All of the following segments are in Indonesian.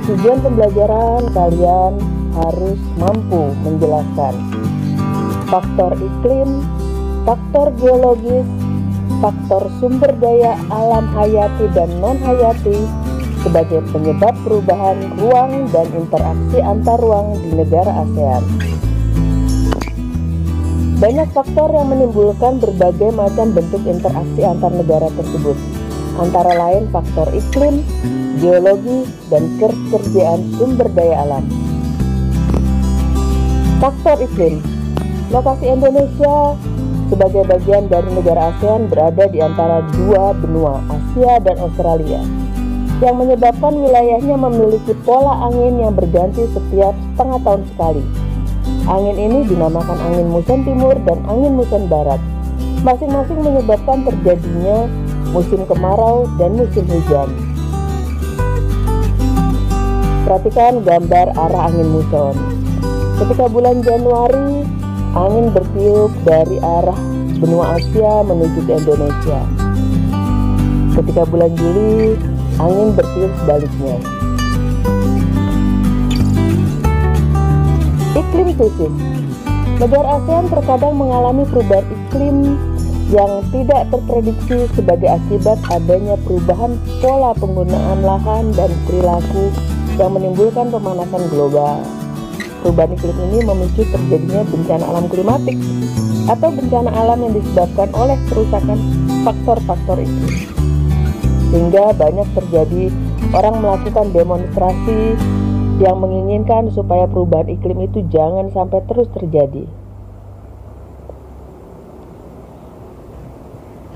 Tujuan pembelajaran kalian harus mampu menjelaskan faktor iklim, faktor geologis, faktor sumber daya alam hayati dan non-hayati sebagai penyebab perubahan ruang dan interaksi antar ruang di negara ASEAN. Banyak faktor yang menimbulkan berbagai macam bentuk interaksi antar negara tersebut, antara lain faktor iklim, geologi, dan ketersediaan sumber daya alam. Faktor iklim. Lokasi Indonesia sebagai bagian dari negara ASEAN berada di antara dua benua, Asia dan Australia, yang menyebabkan wilayahnya memiliki pola angin yang berganti setiap setengah tahun sekali. Angin ini dinamakan angin muson timur dan angin muson barat. Masing-masing menyebabkan terjadinya musim kemarau dan musim hujan. Perhatikan gambar arah angin muson. Ketika bulan Januari, angin bertiup dari arah benua Asia menuju ke Indonesia. Ketika bulan Juli, angin bertiup sebaliknya. Iklim krisis. Negara ASEAN terkadang mengalami perubahan iklim yang tidak terprediksi sebagai akibat adanya perubahan pola penggunaan lahan dan perilaku yang menimbulkan pemanasan global. Perubahan iklim ini memicu terjadinya bencana alam klimatik atau bencana alam yang disebabkan oleh kerusakan faktor-faktor iklim. Sehingga banyak terjadi orang melakukan demonstrasi yang menginginkan supaya perubahan iklim itu jangan sampai terus terjadi.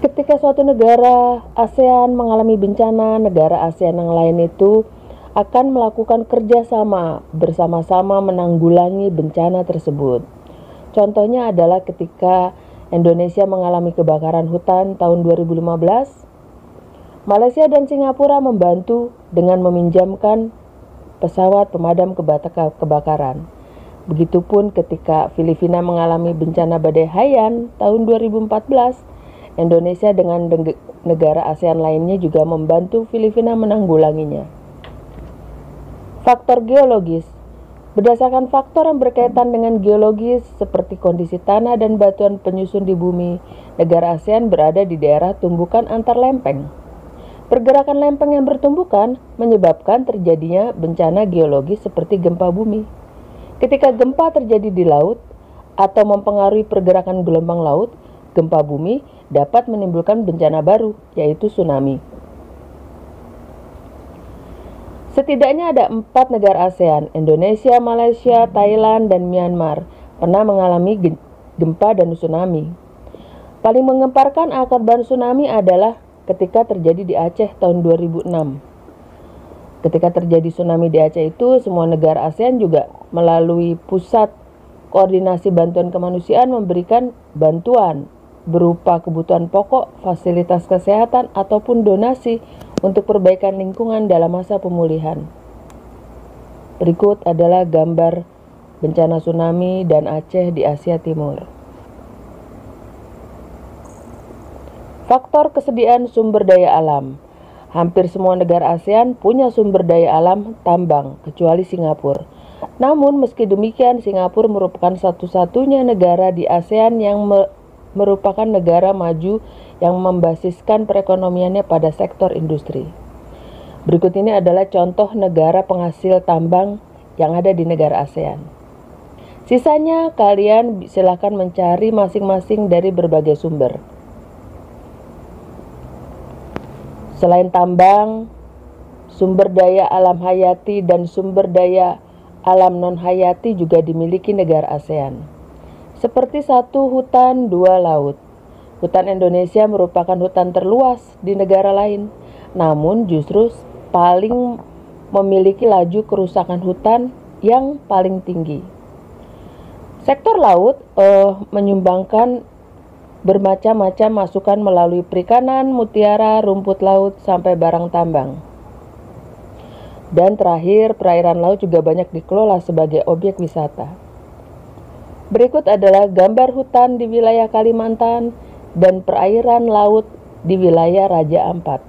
Ketika suatu negara ASEAN mengalami bencana, negara ASEAN yang lain itu akan melakukan kerjasama bersama-sama menanggulangi bencana tersebut. Contohnya adalah ketika Indonesia mengalami kebakaran hutan tahun 2015, Malaysia dan Singapura membantu dengan meminjamkan pesawat pemadam kebakaran. Begitupun ketika Filipina mengalami bencana badai Haiyan tahun 2014, Indonesia dengan negara ASEAN lainnya juga membantu Filipina menanggulanginya. Faktor geologis. Berdasarkan faktor yang berkaitan dengan geologis seperti kondisi tanah dan batuan penyusun di bumi, negara ASEAN berada di daerah tumbukan antar lempeng. Pergerakan lempeng yang bertumbukan menyebabkan terjadinya bencana geologis seperti gempa bumi. Ketika gempa terjadi di laut atau mempengaruhi pergerakan gelombang laut, gempa bumi dapat menimbulkan bencana baru, yaitu tsunami. Setidaknya ada 4 negara ASEAN, Indonesia, Malaysia, Thailand, dan Myanmar, pernah mengalami gempa dan tsunami. Paling menggemparkan akibat tsunami adalah ketika terjadi di Aceh tahun 2006. Ketika terjadi tsunami di Aceh itu, semua negara ASEAN juga melalui Pusat Koordinasi Bantuan Kemanusiaan memberikan bantuan berupa kebutuhan pokok, fasilitas kesehatan, ataupun donasi untuk perbaikan lingkungan dalam masa pemulihan. Berikut adalah gambar bencana tsunami dan Aceh di Asia Timur. Faktor kesediaan sumber daya alam. Hampir semua negara ASEAN punya sumber daya alam tambang, kecuali Singapura. Namun meski demikian, Singapura merupakan satu-satunya negara di ASEAN yang merupakan negara maju yang membasiskan perekonomiannya pada sektor industri. Berikut ini adalah contoh negara penghasil tambang yang ada di negara ASEAN. Sisanya kalian silakan mencari masing-masing dari berbagai sumber. Selain tambang, sumber daya alam hayati dan sumber daya alam non-hayati juga dimiliki negara ASEAN. Seperti 1 hutan 2 laut. Hutan Indonesia merupakan hutan terluas di negara lain, namun justru paling memiliki laju kerusakan hutan yang paling tinggi. Sektor laut menyumbangkan bermacam-macam masukan melalui perikanan, mutiara, rumput laut, sampai barang tambang. Dan terakhir, perairan laut juga banyak dikelola sebagai objek wisata. Berikut adalah gambar hutan di wilayah Kalimantan dan perairan laut di wilayah Raja Ampat.